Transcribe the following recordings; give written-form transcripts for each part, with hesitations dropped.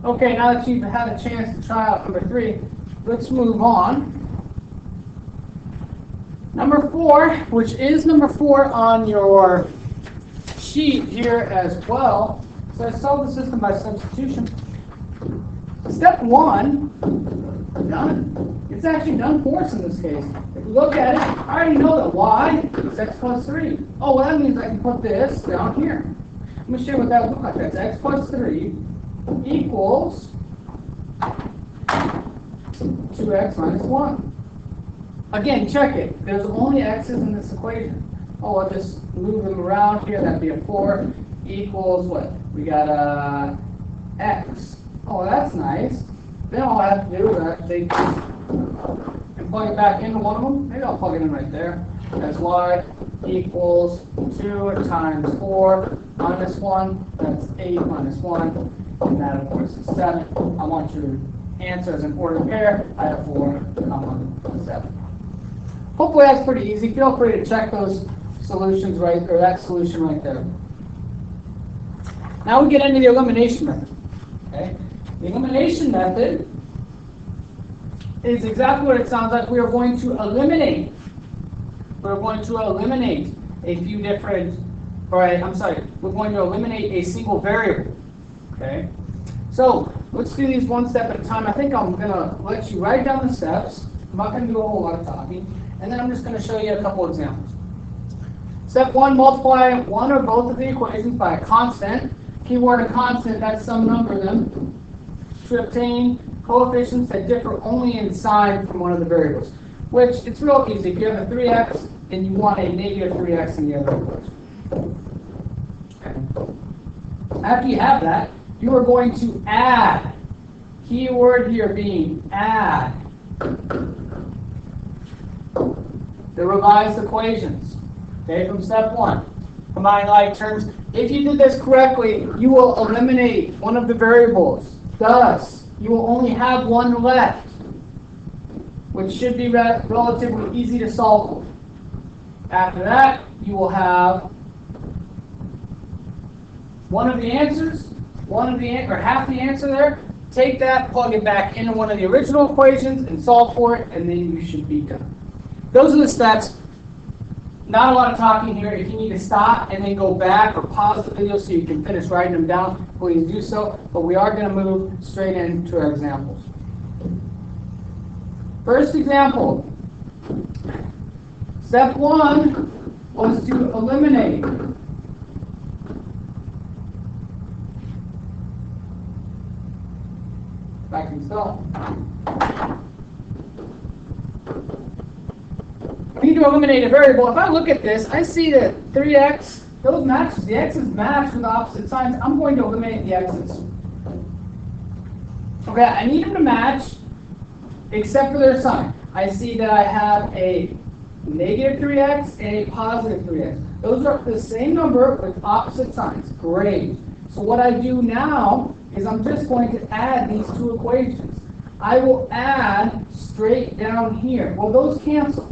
Okay, now that you've had a chance to try out number 3, let's move on. Number 4, which is number 4 on your sheet here as well, says solve the system by substitution. Step 1, done. It's actually done for us in this case. If we look at it, I already know that y is x plus 3. Oh, well, that means I can put this down here. Let me show you what that would look like. That's x plus 3 equals 2x minus 1. Again, check it. There's only x's in this equation. Oh, I'll just move them around here. That'd be a 4 equals what? We got a x. Oh, that's nice. Then all I have to do is actually plug it back into one of them. Maybe I'll plug it in right there. That's y equals 2 times 4 minus 1. That's 8 minus 1. And that, of course, is 7. I want your answer as an ordered pair. I have 4, comma 7. Hopefully that's pretty easy. Feel free to check those solutions right, or that solution right there. Now we get into the elimination method. Okay? The elimination method is exactly what it sounds like. We are going to eliminate. We're going to eliminate a few different, we're going to eliminate a single variable. Okay? So let's do these one step at a time. I think I'm going to let you write down the steps. I'm not going to do a whole lot of talking. And then I'm just going to show you a couple examples. Step 1, multiply one or both of the equations by a constant. Keyword a constant, that's some number of them, to obtain coefficients that differ only in sign from one of the variables. Which, it's real easy. If you have a 3x and you want a negative 3x in the other equation. Okay. After you have that, you are going to add. Keyword here being add. The revised equations, okay, from step 1. Combine like terms. If you did this correctly, you will eliminate one of the variables. Thus, you will only have one left, which should be relatively easy to solve for. After that, you will have one of the answers, or half the answer there. Take that, plug it back into one of the original equations, and solve for it, and then you should be done. Those are the steps. Not a lot of talking here. If you need to stop and then go back or pause the video so you can finish writing them down, please do so. But we are going to move straight into our examples. First example. Step 1 was to eliminate. Back and stop. We need to eliminate a variable. If I look at this, I see that 3x, those matches, the x's match with opposite signs. I'm going to eliminate the x's. Okay, I need them to match except for their sign. I see that I have a negative 3x and a positive 3x. Those are the same number with opposite signs. Great. So what I do now is I'm just going to add these two equations. I will add straight down here. Well, those cancel.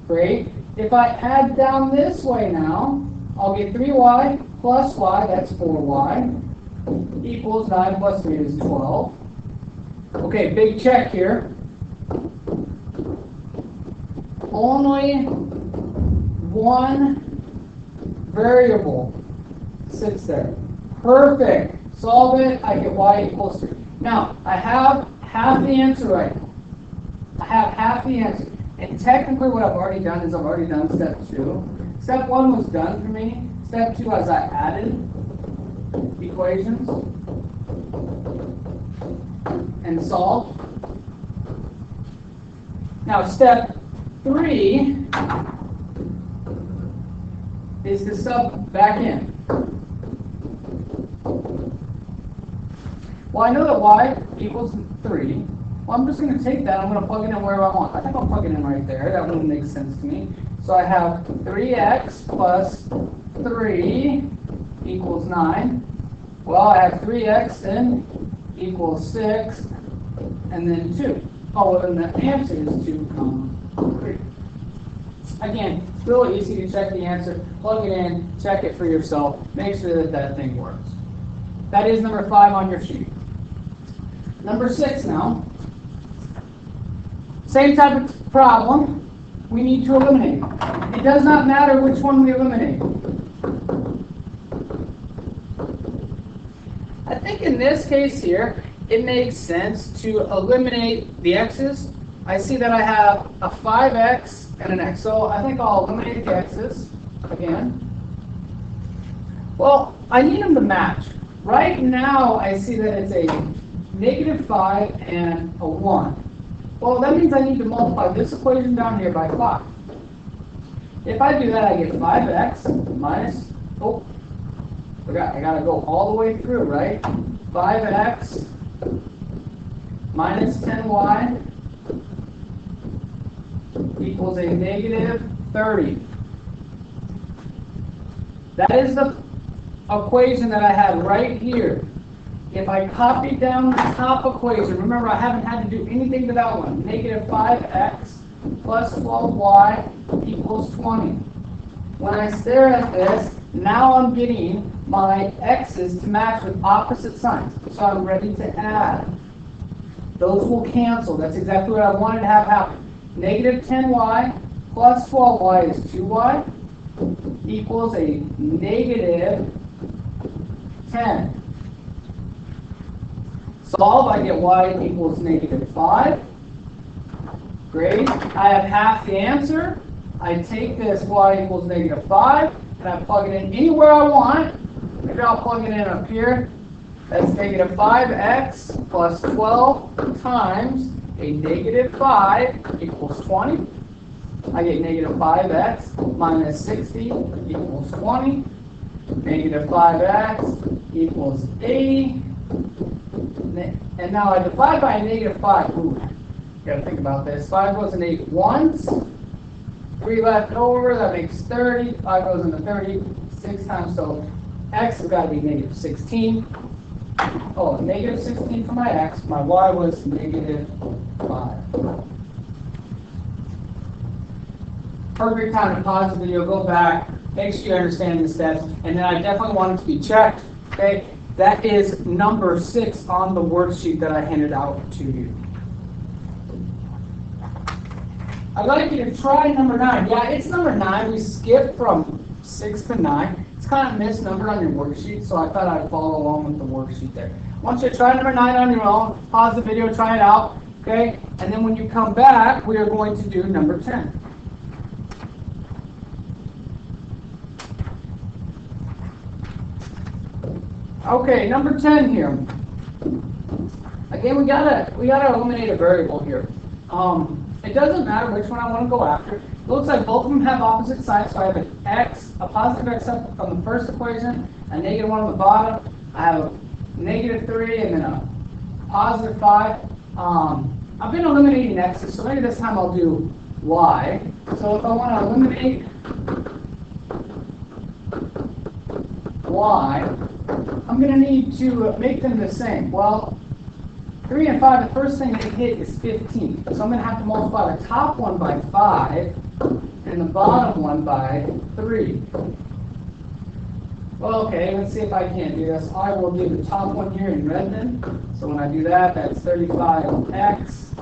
Great. If I add down this way now, I'll get 3y plus y, that's 4y, equals 9 plus 3 is 12. Okay, big check here. Only one variable sits there. Perfect. Solve it, I get y equals 3. Now, I have half the answer right now. I have half the answer. And technically what I've already done is I've already done step 2. Step 1 was done for me. Step 2 is I added equations and solved. Now step 3 is to sub back in. Well, I know that y equals 3. Well, I'm just going to take that. I'm going to plug it in wherever I want. I think I'll plug it in right there. That wouldn't make sense to me. So I have 3x plus 3 equals 9. Well, I have 3x then equals 6, and then 2. Oh, well, then the answer is 2, 3. Again, it's really easy to check the answer. Plug it in, check it for yourself. Make sure that that thing works. That is number 5 on your sheet. Number 6 now. Same type of problem. We need to eliminate. It does not matter which one we eliminate. I think in this case here, it makes sense to eliminate the x's. I see that I have a 5x and an x, so I think I'll eliminate the x's again. Well, I need them to match. Right now, I see that it's a -5 and a 1. Well, that means I need to multiply this equation down here by 5. If I do that, I get 5x minus, I gotta go all the way through, right? 5x minus 10y equals a -30. That is the equation that I had right here. If I copy down the top equation, remember I haven't had to do anything to that one. -5x plus 12y equals 20. When I stare at this, now I'm getting my x's to match with opposite signs. So I'm ready to add. Those will cancel. That's exactly what I wanted to have happen. -10y plus 12y is 2y equals a -10. Solve, I get y equals -5. Great. I have half the answer. I take this y equals -5, and I plug it in anywhere I want. Maybe I'll plug it in up here. That's -5x plus 12 times a -5 equals 20. I get -5x minus 60 equals 20. -5x equals 80. And now I divide by a -5. Ooh, gotta think about this. 5 goes in 8 once. 3 left over, that makes 30. 5 goes into 30 6 times, so x has got to be -16. Oh, -16 for my x. My y was -5. Perfect time to pause the video, go back, make sure you understand the steps, and then I definitely want it to be checked. Okay, that is number 6 on the worksheet that I handed out to you. I'd like you to try number 9. Yeah, it's number 9. We skipped from 6 to 9. It's kind of misnumbered on your worksheet, so I thought I'd follow along with the worksheet there. I want you to try number 9 on your own. Pause the video, try it out. Okay, and then when you come back, we are going to do number 10. Okay, number 10 here. Again, we gotta eliminate a variable here. It doesn't matter which one I want to go after. It looks like both of them have opposite signs, so I have an x, a positive x up on the first equation, a -1 on the bottom. I have a -3 and then a +5. I've been eliminating x's, so maybe this time I'll do y. So if I want to eliminate y, I'm going to need to make them the same. Well, 3 and 5, the first thing they hit is 15. So I'm going to have to multiply the top one by 5 and the bottom one by 3. Well, okay, let's see if I can't do this. I will do the top one here in red then. So when I do that, that's 35x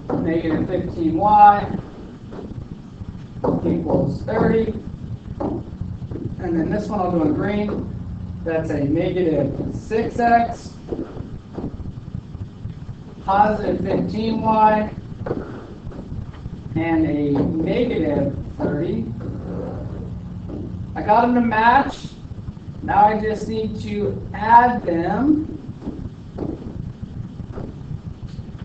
-15y equals 30. And then this one I'll do in green. That's a -6x +15y and a -30. I got them to match. Now I just need to add them.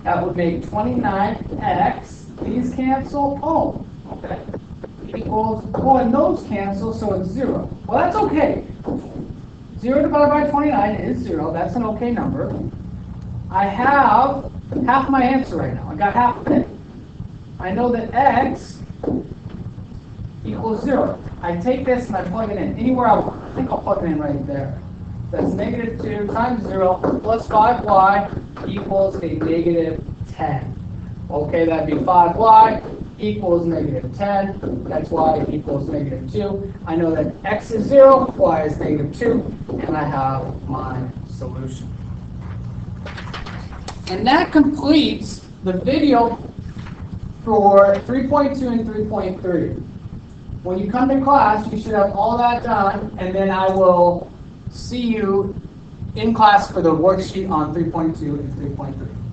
That would make 29x. These cancel. Oh, okay. Equals, oh, and those cancel, so it's 0. Well, that's okay. 0 divided by 29 is 0. That's an okay number. I have half my answer right now. I got half of it. I know that x equals 0. I take this and I plug it in anywhere I want. I think I'll plug it in right there. That's -2 times 0 plus 5y equals a -10. Okay, that'd be 5y equals -10. That's y equals -2. I know that x is 0, y is -2, and I have my solution. And that completes the video for 3.2 and 3.3. When you come to class, you should have all that done, and then I will see you in class for the worksheet on 3.2 and 3.3.